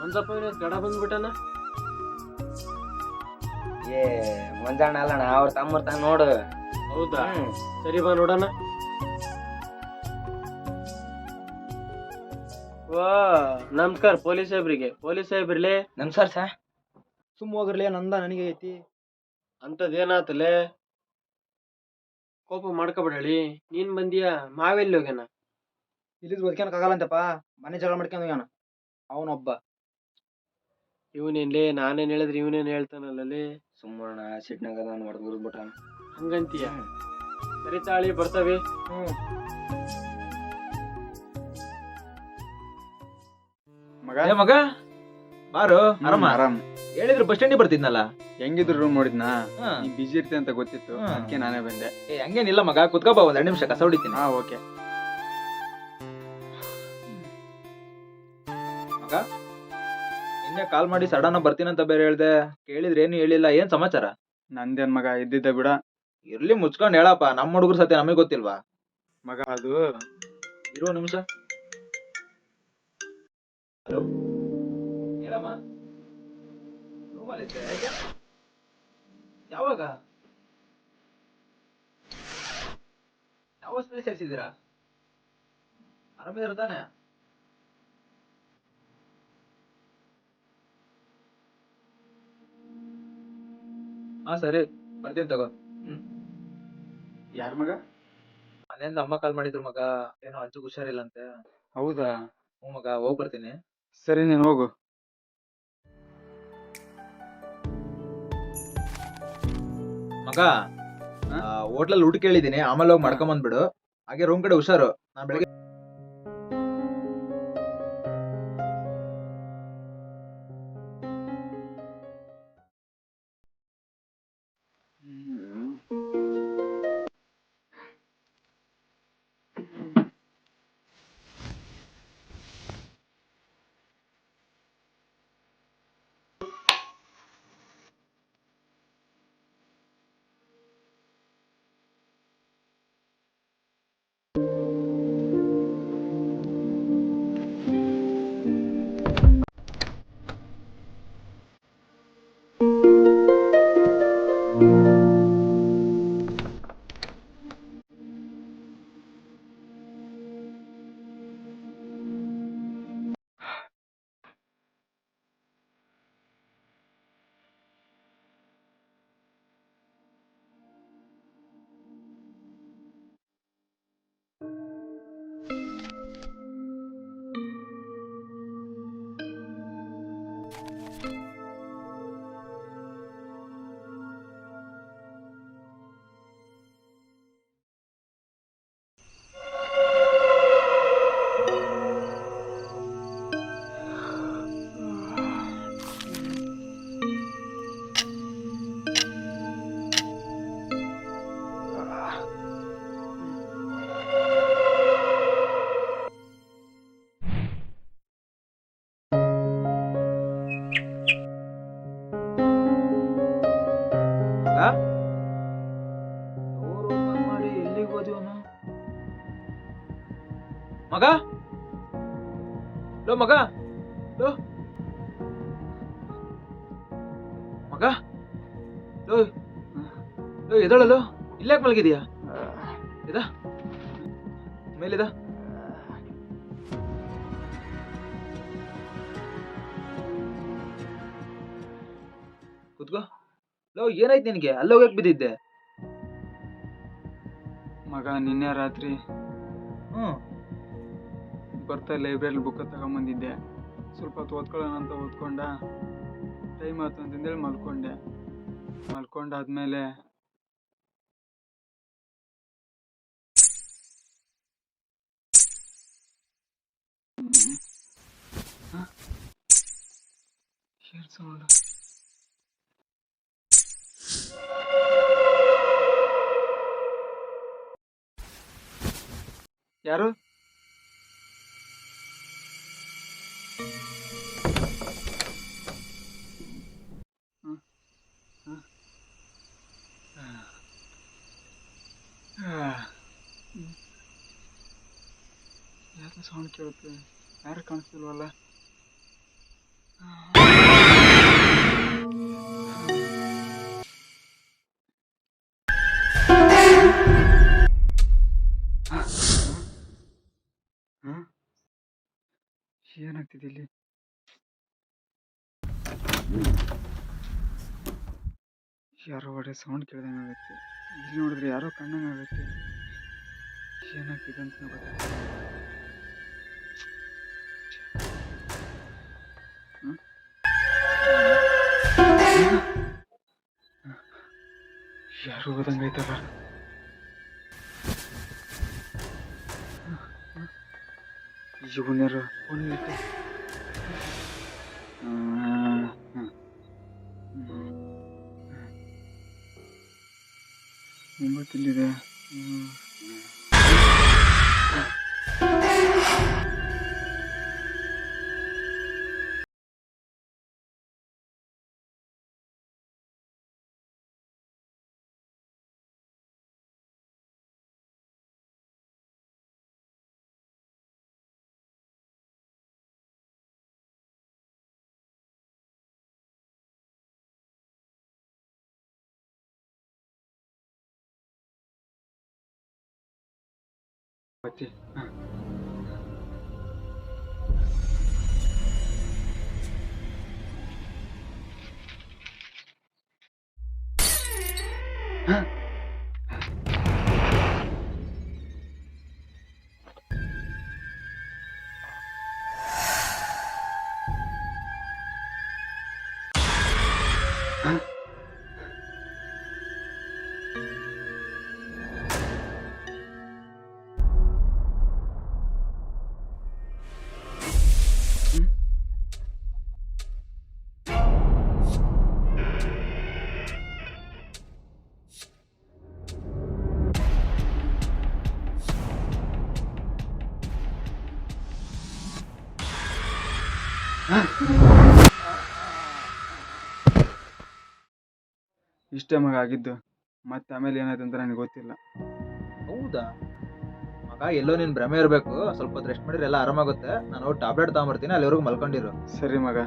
ಮಂಜಪ್ಪ ಗಡ ಬಂದ್ಬಿಟ್ಟನ. ಏ ಮಂಜಣ್ಣ ಅಲ್ಲಣ್ಣ, ಅವ್ರ ತಮ್ಮ ನೋಡು. ಹೌದಾ? ಸರಿ ಬಾ ನೋಡಣ. ವಾ ನಮಸ್ಕಾರ ಪೊಲೀಸ್ ಸಾಹೇಬ್ರಿಗೆ. ಪೊಲೀಸ್ ಸಾಹೇಬ್ರಲೇ ನಮಸ್ಕಾರ ಸಾ. ಸುಮ್ಮ ಹೋಗಿರ್ಲಿ, ನಂದ ನನಗೆ ಐತಿ. ಅಂತದೇನಾತಲೇ? ಕೋಪ ಮಾಡ್ಕೊಬೇಡಳಿ. ನೀನ್ ಬಂದಿಯಾ? ಮಾವೆಲ್ಲಿ ಹೋಗ್ಯಾನ? ಇಲ್ಲಿದ್ ಬದುಕೇನಕ್ಕಾಗಲ್ಲಂತಪ್ಪ, ಮನೆ ಜಗಳ ಮಾಡ್ಕೊಂಡು ಹೋಗ್ಯಾನ ಅವನೊಬ್ಬ. ಇವನೇನ್ಲೇ? ನಾನೇನ್ ಹೇಳಿದ್ರೆ ಇವನೇನ್ ಹೇಳ್ತಾನಲ್ಲೇ? ಸುಮ್ಮಣ್ಣ ಸಿಟ್ನಾಗ ನಾನು ಹೊಡೆದು ಗುರುದ್ಬಿಟ್ಟ. ಹಂಗಂತೀಯ? ಸರಿ ತಾಳಿ ಬರ್ತವೆ. ಮಗ ಬಾರು. ಆರಾಮ? ಆರಾಮ್. ಹೇಳಿದ್ರು ಬಸ್ ಸ್ಟ್ಯಾಂಡಿಗೆ ಬರ್ತಿದ್ನಲ್ಲ. ಹೆಂಗಿದ್ರು ರೂಮ್ ನೋಡಿದ್ನಾ, ಹಾ. ನೀ ಬಿಜಿ ಇರ್ತಿ ಅಂತ ಗೊತ್ತಿತ್ತು, ಅದಕ್ಕೆ ನಾನೇ ಬಂದೆ. ಹಂಗೇನಿಲ್ಲ ಮಗ, ಕುತ್ಕೋ ಬಾ, ಒಂದ್ 2 ನಿಮಿಷ ಕಸ ಹೊಡಿತೀನಿ. ಹಾ ಓಕೆ. ಮಗ ನಿನ್ನೆ ಕಾಲ್ ಮಾಡಿ ಸಡನ್ ಬರ್ತೀನಂತ ಬೇರೆ ಹೇಳ್ದೆ, ಕೇಳಿದ್ರೆ ಏನು ಹೇಳಿಲ್ಲ. ಏನ್ ಸಮಾಚಾರ? ನಂದೇನ್ ಮಗ, ಇದ್ದಿದ್ದ ಬಿಡ. ಇರ್ಲಿ ಮುಚ್ಕೊಂಡ್ ಹೇಳಪ್ಪ, ನಮ್ಮ ಹುಡುಗರು ಸತ್ಯ ನಮಗೆ ಗೊತ್ತಿಲ್ವಾ? ಮಗ ಅದು ಇರೋ ನಿಮಿಷ. ಹಲೋ ಹೇಳಮ್ಮ. ರೂಮಲ್ಲಿದ್ದೆ, ಯಾಕೆ? ಯಾವಾಗ ಯಾವ ಹಾಸ್ಪಿಟಲ್ ಸೇರಿಸಿದ್ದೀರಾ? ಆರಾಮಿದಾರ ತಾನೆ? ಹಾ ಸರಿ, ಬರ್ತೀನಿ ತಗೋ. ಯಾರ ಮಗ? ಮನೆಯಿಂದ ಅಮ್ಮ ಕಾಲ್ ಮಾಡಿದ್ರು ಮಗ, ಏನೋ ಅಜ್ಜಿಗೆ ಹುಷಾರಿಲ್ಲಂತೆ. ಹೌದಾ? ಹ್ಞೂ ಮಗ, ಹೋಗ್ ಬರ್ತೀನಿ. ಸರಿ, ನೀನು ಹೋಗು. ಮಗ ಹೋಟ್ಲಲ್ಲಿ ಊಟ ಕೇಳಿದೀನಿ, ಆಮೇಲೆ ಹೋಗಿ ಮಾಡ್ಕೊಂಡ್ ಬಂದ್ಬಿಡು. ಹಾಗೆ ರೂಮ್ ಕಡೆ ಹುಷಾರು. ನಾನ್ ಬೆಳಗ್ಗೆ ಡೋರ್ ಓಪನ್ ಮಾಡಿ ಎಲ್ಲಿಗೆ ಹೋದ್ಯವನು? ಮಗ ಲೋ, ಮಗ ಲೋ, ಮಗ ಲೋ ಲೋ, ಎದಳಲು ಇಲ್ಲಾಕ್ ಮಲಗಿದೀಯಾ? ಇದ ಮೇಲಿದ. ಕುತ್ಕೋ. ಲೋ ಏನಾಯ್ತು ನಿನಗೆ? ಅಲ್ಲೋಗಕ್ ಬಿದ್ದಿದ್ದೆ. ಮಗ ನಿನ್ನೆ ರಾತ್ರಿ ಹ್ಮ್ ಬರ್ತಾ ಲೈಬ್ರರಿ ಬುಕ್ ತಗೊಂಬಂದಿದ್ದೆ. ಸ್ವಲ್ಪ ಹೊತ್ತು ಓದ್ಕೊಳ್ಳೋಣ ಅಂತ ಓದ್ಕೊಂಡ, ಟೈಮ್ ಆಯ್ತು ಅಂತಂದೇಳಿ ಮಲ್ಕೊಂಡೆ. ಮಲ್ಕೊಂಡಾದ್ಮೇಲೆ ಏನ್ ಸೌಂಡ್? ಯಾರು? ಯಾರ ಸೌಂಡ್ ಕೇಳುತ್ತೆ? ಯಾರು ಕಾಣಿಸ್ತಿಲ್ವಲ್ಲ? ಏನಾಗ್ತಿದೆ ಇಲ್ಲಿ? ಯಾರೋ ಒಡೆ ಸೌಂಡ್ ಕೇಳ್ದಂಗೆ ಆಗುತ್ತೆ. ಇಲ್ಲಿ ನೋಡಿದ್ರೆ ಯಾರೋ ಕಣ್ಣಂಗೆ ಆಗುತ್ತೆ. ಏನಾಗ್ತಿದೆ ಅಂತ ಗೊತ್ತಾಗ್ತಿಲ್ಲ. ಹ್ಮ್? ಯಾರು ಹೋದಂಗೆ ಐತಲ್ಲ. ಇವನ್ಯಾರು ಫೋನ್ ಇಟ್ಟು ಒಂಬತ್ತಿಲ್ಲಿದೆ. ಮತ್ತೆ ಇಷ್ಟೇ ಮಗ ಆಗಿದ್ದು. ಮತ್ತೆ ಆಮೇಲೆ ಏನಾಯ್ತು ಅಂತ ನನಗೆ ಗೊತ್ತಿಲ್ಲ. ಹೌದಾ ಮಗ, ಎಲ್ಲೋ ನಿನ್ ಭ್ರಮೆ ಇರ್ಬೇಕು. ಸ್ವಲ್ಪ ಹೊತ್ತು ರೆಸ್ಟ್ ಮಾಡಿದ್ರೆ ಎಲ್ಲ ಆರಾಮಾಗುತ್ತೆ. ನಾನು ಟ್ಯಾಬ್ಲೆಟ್ ತಗೊಂಬರ್ತೀನಿ, ಅಲ್ಲಿವರೆಗೂ ಮಲ್ಕೊಂಡಿರು. ಸರಿ ಮಗ.